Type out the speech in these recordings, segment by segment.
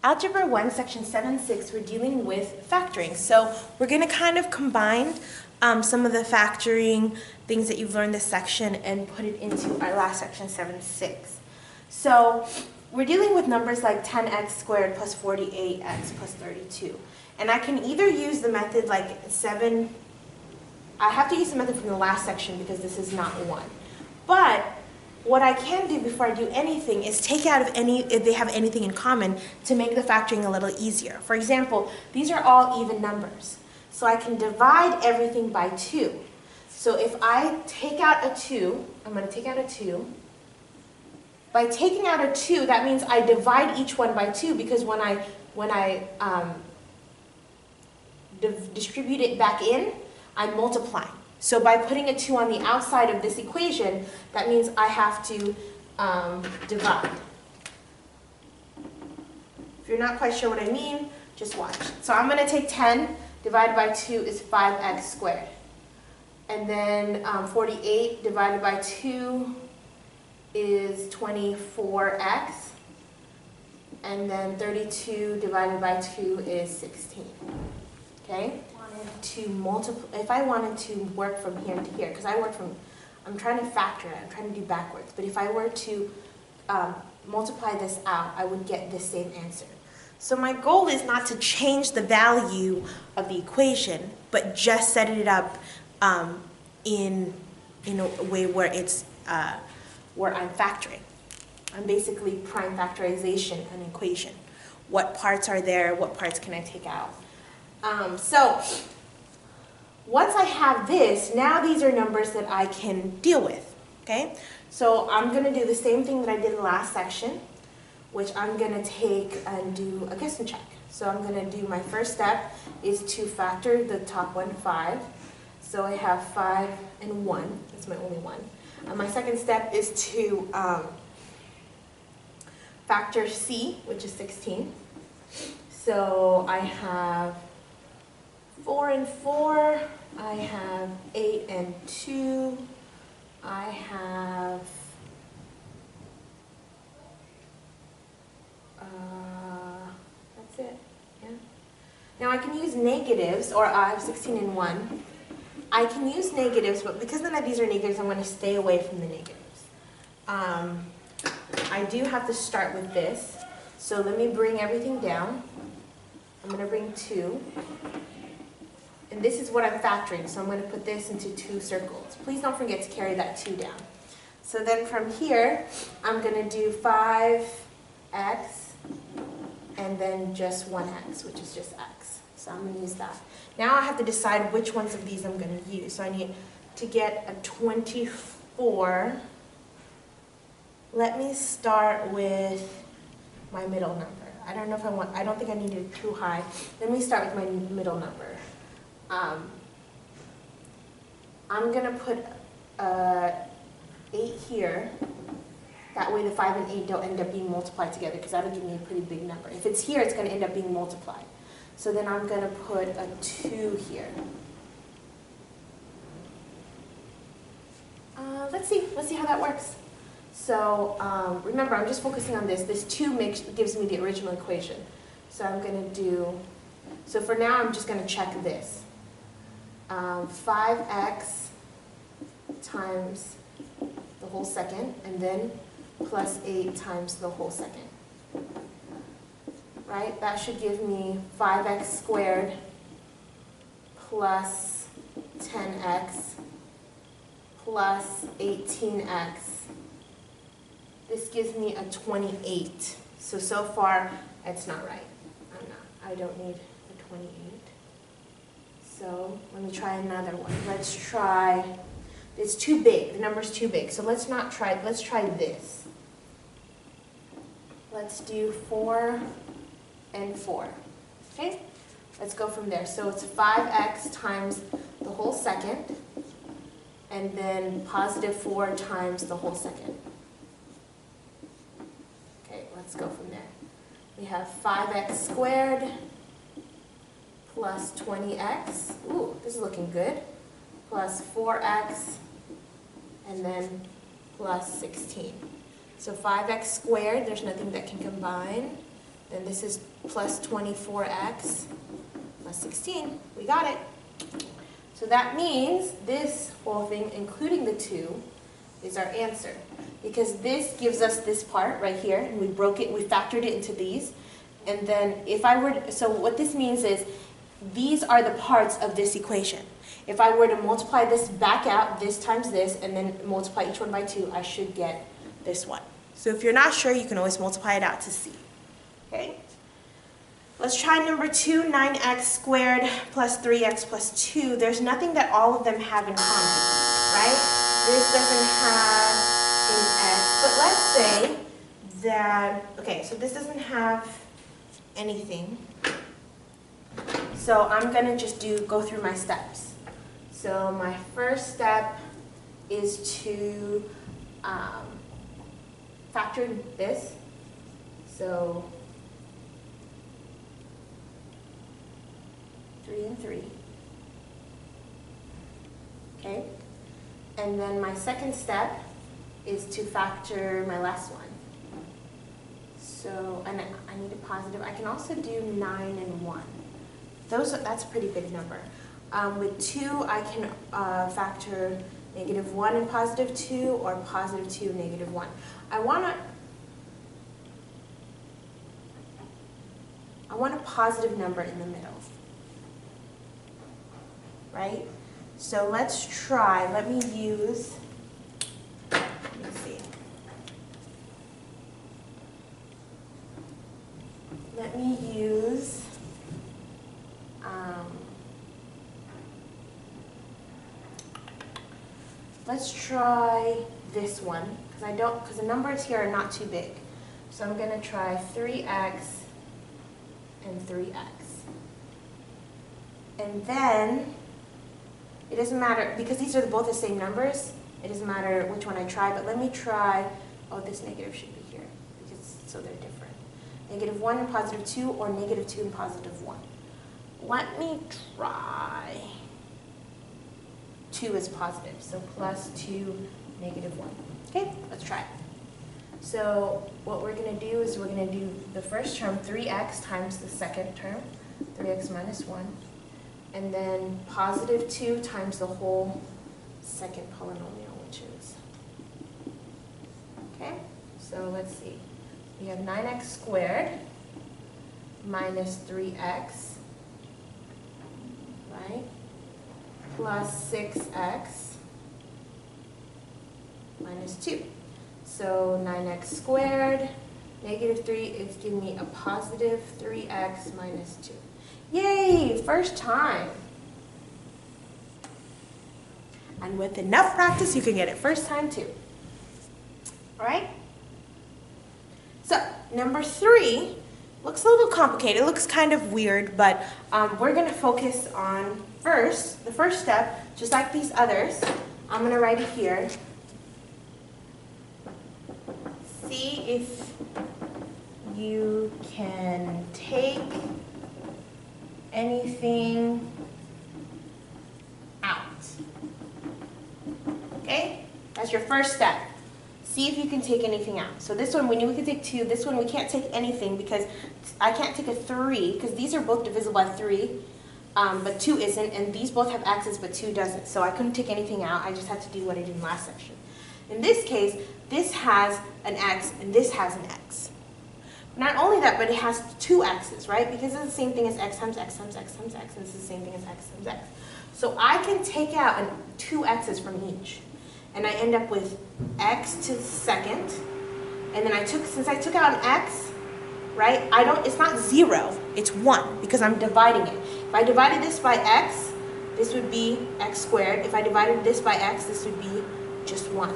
Algebra 1, Section 7.6, we're dealing with factoring. So we're going to kind of combine some of the factoring things that you've learned this section and put it into our last section, 7.6. So we're dealing with numbers like 10x squared plus 48x plus 32. And I can either use the method like 7, I have to use the method from the last section because this is not 1. But what I can do before I do anything is take out if they have anything in common to make the factoring a little easier. For example, these are all even numbers. So I can divide everything by 2. So if I take out a 2, I'm going to take out a 2. By taking out a 2, that means I divide each one by 2 because when I distribute it back in, I'm multiplying. So by putting a 2 on the outside of this equation, that means I have to divide. If you're not quite sure what I mean, just watch. So I'm going to take 10 divided by 2 is 5x squared. And then 48 divided by 2 is 24x. And then 32 divided by 2 is 16. Okay? To multiply, if I wanted to work from here to here, because I'm trying to factor it, I'm trying to do backwards, but if I were to multiply this out, I would get the same answer. So my goal is not to change the value of the equation, but just set it up in a way where it's where I'm factoring. I'm basically prime factorization an equation. What parts are there? What parts can I take out? So once I have this, now these are numbers that I can deal with, okay? So I'm going to do the same thing that I did in the last section, which I'm going to take and do a guess and check. So I'm going to do my first step is to factor the top one, 5. So I have 5 and 1. That's my only one. And my second step is to factor C, which is 16. So I have 4 and 4, I have 8 and 2, I have that's it, yeah. Now I can use negatives, or I have 16 and 1. I can use negatives, but because none of these are negatives, I'm going to stay away from the negatives. I do have to start with this, so let me bring everything down. I'm going to bring 2. And this is what I'm factoring, so I'm going to put this into 2 circles. Please don't forget to carry that 2 down. So then from here, I'm going to do 5x and then just 1x, which is just x. So I'm going to use that. Now I have to decide which ones of these I'm going to use. So I need to get a 24. Let me start with my middle number. I don't think I need it too high. Let me start with my middle number. I'm going to put 8 here. That way the 5 and 8 don't end up being multiplied together because that'll give me a pretty big number. If it's here, it's going to end up being multiplied. So then I'm going to put a 2 here. Let's see how that works. So remember, I'm just focusing on this. This 2 gives me the original equation. So I'm going to do, so for now I'm just going to check this. 5x times the whole second, and then plus 8 times the whole second. Right? That should give me 5x squared plus 10x plus 18x. This gives me a 28. So far, it's not right. I don't need a 28. So let me try another one. Let's try, it's too big, the number's too big. So let's try this. Let's do 4 and 4, okay? Let's go from there. So it's 5x times the whole second, and then positive 4 times the whole second. Okay, let's go from there. We have 5x squared plus 20x, ooh, this is looking good, plus 4x, and then plus 16. So 5x squared, there's nothing that can combine, Then this is plus 24x plus 16. We got it. So that means this whole thing, including the 2, is our answer. Because this gives us this part right here, and we broke it, we factored it into these. And then if I were to, so what this means is these are the parts of this equation. If I were to multiply this back out, this times this, and then multiply each one by 2, I should get this one. So if you're not sure, you can always multiply it out to see. Okay? Let's try number 2, 9x squared plus 3x plus 2. There's nothing that all of them have in common, right? This doesn't have an x, but let's say that, okay, so this doesn't have anything. So I'm going to just go through my steps. So my first step is to factor in this. So 3 and 3. Okay? And then my second step is to factor my last one. So, and I need a positive. I can also do 9 and 1. That's a pretty big number. With 2, I can factor -1 and positive 2, or positive 2, -1. I want a positive number in the middle. Right? So let's try. Let me use, let me see. Let me use, let's try this one, because the numbers here are not too big. So I'm going to try 3x and 3x. And then, it doesn't matter, because these are both the same numbers, it doesn't matter which one I try, but let me try, oh, this negative should be here, because so they're different. -1 and positive 2, or -2 and positive 1. Let me try 2 is positive, so plus 2, -1. Okay, let's try it. So what we're going to do is we're going to do the first term, 3x times the second term, 3x minus 1. And then positive 2 times the whole second polynomial, which is, okay? So let's see. We have 9x squared minus 3x, right? Plus 6x minus 2. So 9x squared, -3 is giving me a positive 3x minus 2. Yay! First time. And with enough practice, you can get it first time too. All right? So, number 3 looks a little complicated. It looks kind of weird, but we're going to focus on the first step, just like these others. I'm going to write it here. See if you can take anything out. Okay? That's your first step. See if you can take anything out. So this one, we knew we could take 2. This one, we can't take anything because I can't take a 3, because these are both divisible by 3, but 2 isn't, and these both have x's, but 2 doesn't. So I couldn't take anything out. I just had to do what I did in last section. In this case, this has an x, and this has an x. Not only that, but it has 2 x's, right? Because it's the same thing as x times x times x times x, and it's the same thing as x times x. So I can take out 2 x's from each, and I end up with x to the second, and then since I took out an x, right? It's not 0, it's 1, because I'm dividing it. If I divided this by x, this would be x squared. If I divided this by x, this would be just 1.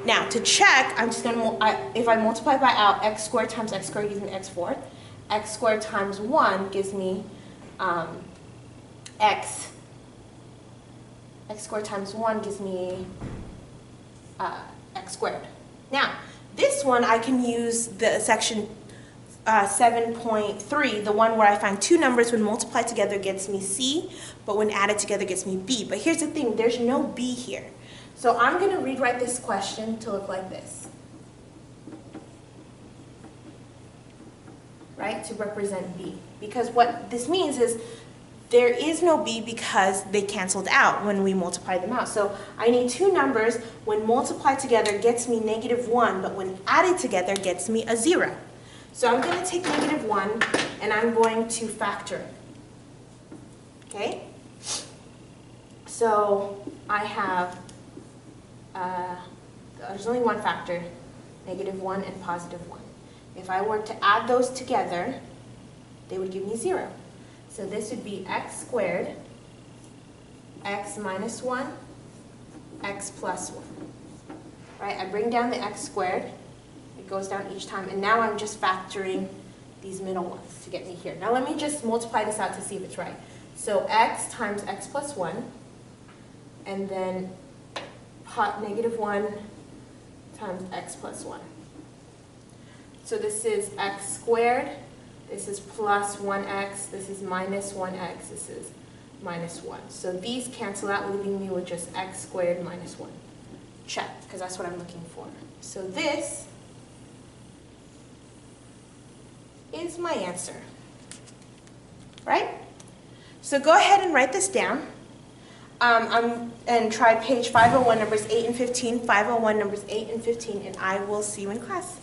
Now, to check, I'm just going to, if I multiply by out, x squared times x squared gives me x fourth. X squared times 1 gives me x squared times 1 gives me x squared. Now, this one I can use the section 7.3, the one where I find 2 numbers when multiplied together gets me c, but when added together gets me b. But here's the thing, there's no b here. So I'm going to rewrite this question to look like this. right, to represent b. Because what this means is there is no b because they canceled out when we multiply them out. So I need two numbers when multiplied together gets me -1, but when added together gets me a 0. So I'm going to take -1 and I'm going to factor it. Okay? So I have, there's only one factor, -1 and +1. If I were to add those together, they would give me 0. So this would be x squared, x minus 1, x plus 1. Right? I bring down the x squared. It goes down each time. And now I'm just factoring these middle ones to get me here. Now let me just multiply this out to see if it's right. So x times x plus 1, and then -1 times x plus 1. So this is x squared. This is plus 1x, this is minus 1x, this is minus 1. So these cancel out, leaving me with just x squared minus 1. Check, because that's what I'm looking for. So this is my answer. Right? So go ahead and write this down. And try page 501, numbers 8 and 15, 501, numbers 8 and 15, and I will see you in class.